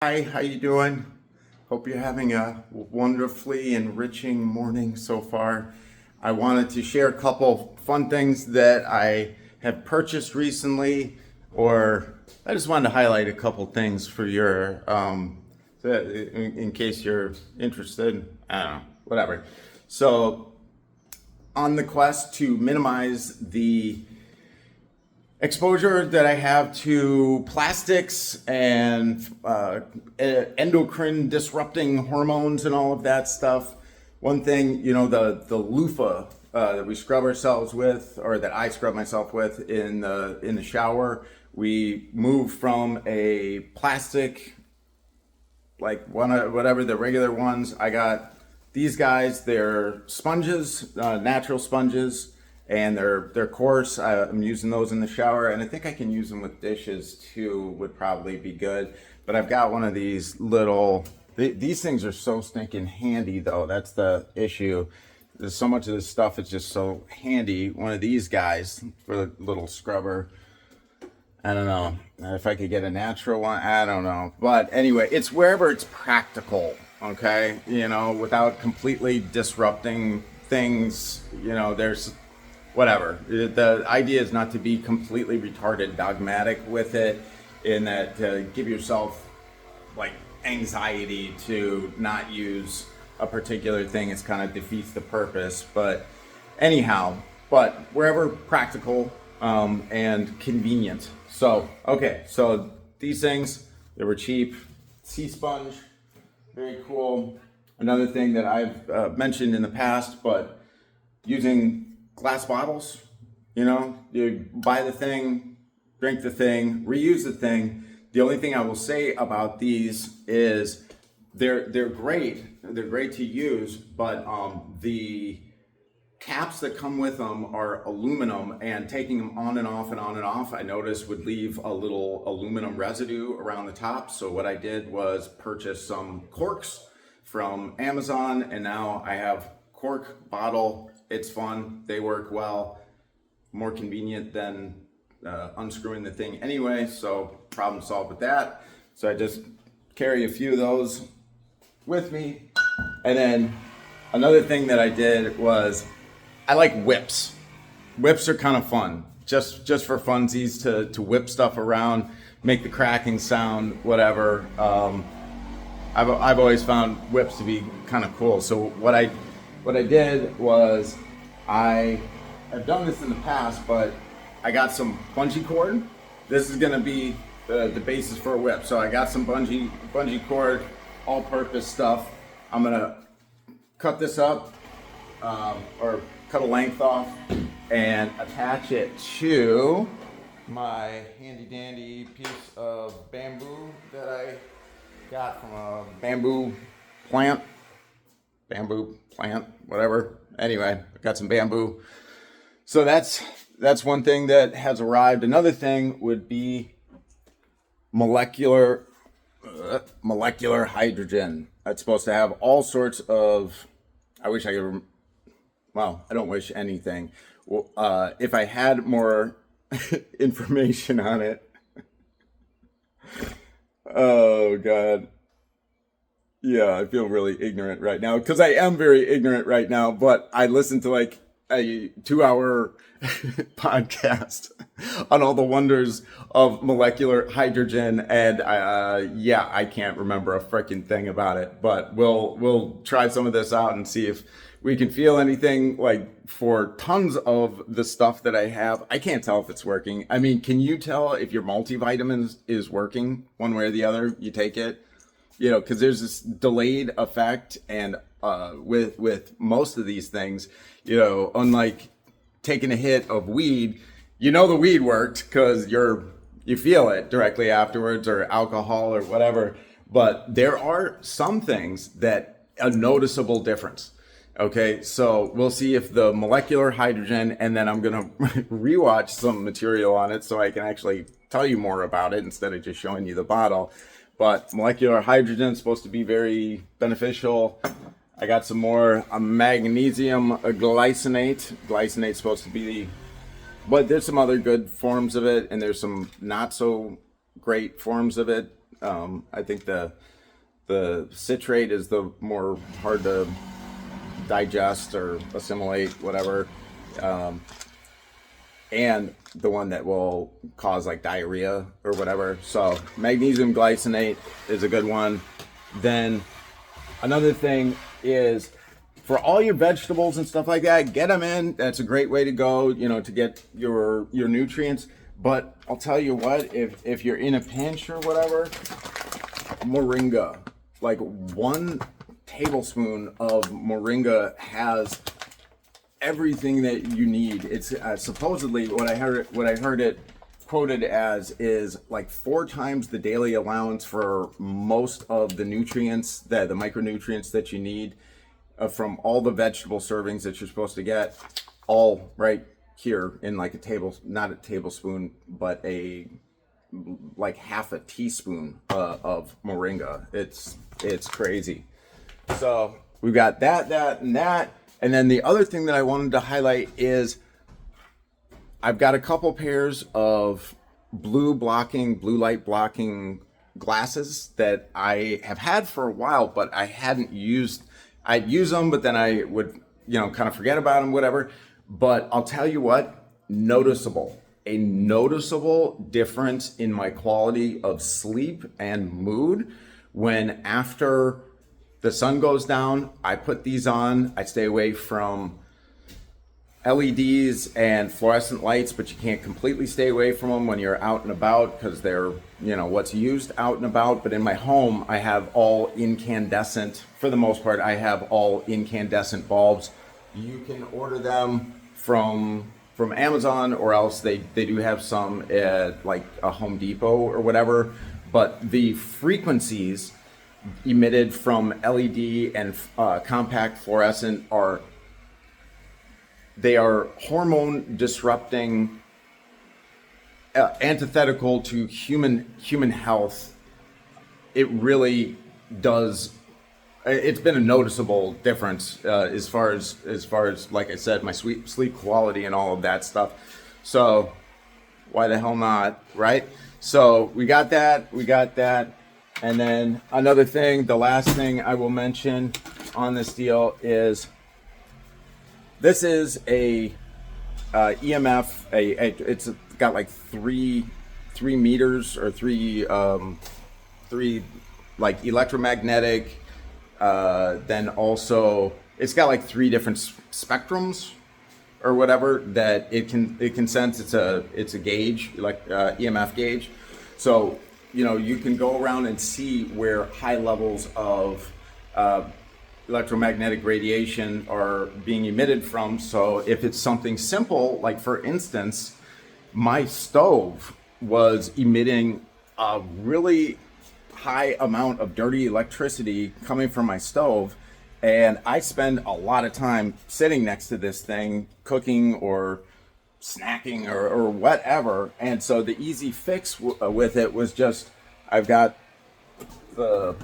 Hi, how you doing? Hope you're having a wonderfully enriching morning so far. I wanted to share a couple fun things that I have purchased recently, or I just wanted to highlight a couple things for your, in case you're interested. I don't know, whatever. So, on the quest to minimize the exposure that I have to plastics and endocrine disrupting hormones and all of that stuff. One thing, the loofah that we scrub ourselves with, or that I scrub myself with in the shower, we moved from a plastic, like whatever the regular ones. I got these guys. They're sponges, natural sponges, and they're coarse. I'm using those in the shower, and I think I can use them with dishes too. Would probably be good. But I've got one of these little. These things are so stinking handy, though. That's the issue. There's so much of this stuff is just so handy. One of these guys for a little scrubber. I don't know if I could get a natural one. I don't know, but anyway, it's wherever it's practical. Okay, without completely disrupting things. There's whatever. The idea is not to be completely retarded, dogmatic with it, in that give yourself like anxiety to not use a particular thing. It's kind of defeats the purpose. But anyhow, wherever practical and convenient. So these things, they were cheap. Sea sponge, very cool. Another thing that I've mentioned in the past, but using glass bottles, you buy the thing, drink the thing, reuse the thing. The only thing I will say about these is they're great. They're great to use, but the caps that come with them are aluminum, and taking them on and off and on and off, I noticed would leave a little aluminum residue around the top. So what I did was purchase some corks from Amazon, and now I have cork bottle. It's fun. They work well. More convenient than unscrewing the thing anyway. So problem solved with that. So I just carry a few of those with me. And then another thing that I did was I like whips. Whips are kind of fun. Just for funsies to whip stuff around, make the cracking sound, whatever. I've always found whips to be kind of cool. So what I did was I've done this in the past, but I got some bungee cord. This is gonna be the basis for a whip. So I got some bungee cord, all-purpose stuff. I'm gonna cut this up, or cut a length off, and attach it to my handy dandy piece of bamboo that I got from a bamboo plant, whatever. Anyway, I got some bamboo. So that's one thing that has arrived. Another thing would be molecular hydrogen. That's supposed to have all sorts of, I wish I could, well, I don't wish anything. Well, if I had more information on it. Oh, God. Yeah, I feel really ignorant right now because I am very ignorant right now, but I listened to like a 2-hour podcast on all the wonders of molecular hydrogen, and I can't remember a freaking thing about it, but we'll try some of this out and see if we can feel anything. Like for tons of the stuff that I have, I can't tell if it's working. I mean, can you tell if your multivitamins is working one way or the other? You take it, because there's this delayed effect, and with most of these things, unlike taking a hit of weed, the weed worked because you feel it directly afterwards, or alcohol or whatever. But there are some things that a noticeable difference. Okay, so we'll see if the molecular hydrogen, and then I'm gonna rewatch some material on it so I can actually tell you more about it instead of just showing you the bottle. But molecular hydrogen is supposed to be very beneficial. I got some more magnesium glycinate. Glycinate's supposed to be, but there's some other good forms of it, and there's some not so great forms of it. I think the citrate is the more hard to digest or assimilate, whatever, and the one that will cause like diarrhea or whatever. So magnesium glycinate is a good one. Then another thing is for all your vegetables and stuff like that, get them in. That's a great way to go, to get your nutrients. But I'll tell you what, if you're in a pinch or whatever, moringa, like 1 tablespoon of moringa has everything that you need. It's supposedly what I heard it quoted as is like 4 times the daily allowance for most of the nutrients, the micronutrients that you need from all the vegetable servings that you're supposed to get, all right here in like not a tablespoon, but like half a teaspoon of moringa. It's crazy. So we've got that, and that. And then the other thing that I wanted to highlight is I've got a couple pairs of blue light blocking glasses that I have had for a while, but I hadn't used. I'd use them, but then I would, kind of forget about them, whatever. But I'll tell you what, a noticeable difference in my quality of sleep and mood when after the sun goes down, I put these on. I stay away from LEDs and fluorescent lights, but you can't completely stay away from them when you're out and about because they're, what's used out and about. But in my home, I have all incandescent. For the most part, I have all incandescent bulbs. You can order them from Amazon, or else they do have some at like a Home Depot or whatever. But the frequencies emitted from LED and compact fluorescent are hormone disrupting, antithetical to human health. It really does. It's been a noticeable difference as far as like I said, my sleep quality and all of that stuff. So why the hell not, right? So we got that. And then another thing, the last thing I will mention on this deal is this is a EMF. It's got like three meters or three like electromagnetic. Then also it's got like 3 different spectrums or whatever that it can sense. It's a gauge, like EMF gauge. So you can go around and see where high levels of electromagnetic radiation are being emitted from. So if it's something simple, like for instance, my stove was emitting a really high amount of dirty electricity coming from my stove, and I spend a lot of time sitting next to this thing, cooking or snacking or whatever. And so the easy fix with it was just, I've got the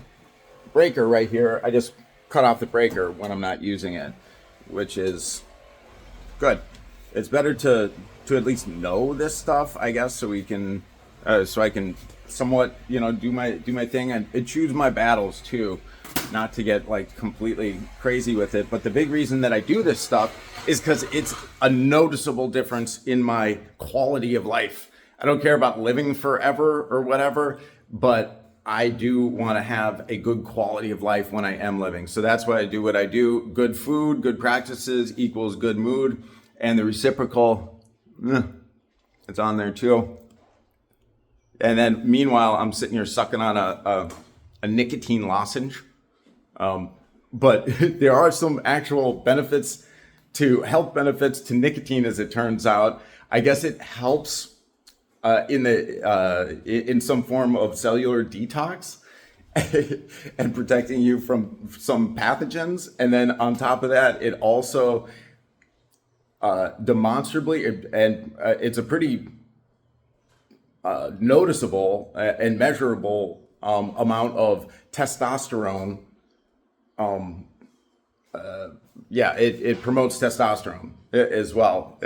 breaker right here. I just cut off the breaker when I'm not using it, which is good. It's better to at least know this stuff, I guess, so I can somewhat, do my thing and choose my battles too, not to get like completely crazy with it. But the big reason that I do this stuff is because it's a noticeable difference in my quality of life. I don't care about living forever or whatever, but I do want to have a good quality of life when I am living. So that's why I do what I do. Good food, good practices equals good mood, and the reciprocal, it's on there too. And then meanwhile, I'm sitting here sucking on a nicotine lozenge. But there are some actual health benefits to nicotine, as it turns out. I guess it helps in some form of cellular detox and protecting you from some pathogens. And then on top of that, it also demonstrably, and it's a pretty noticeable and measurable amount of testosterone. It promotes testosterone as well.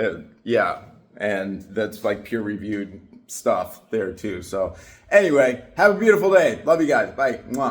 And that's like peer reviewed stuff there too. So anyway, have a beautiful day. Love you guys. Bye. Mwah.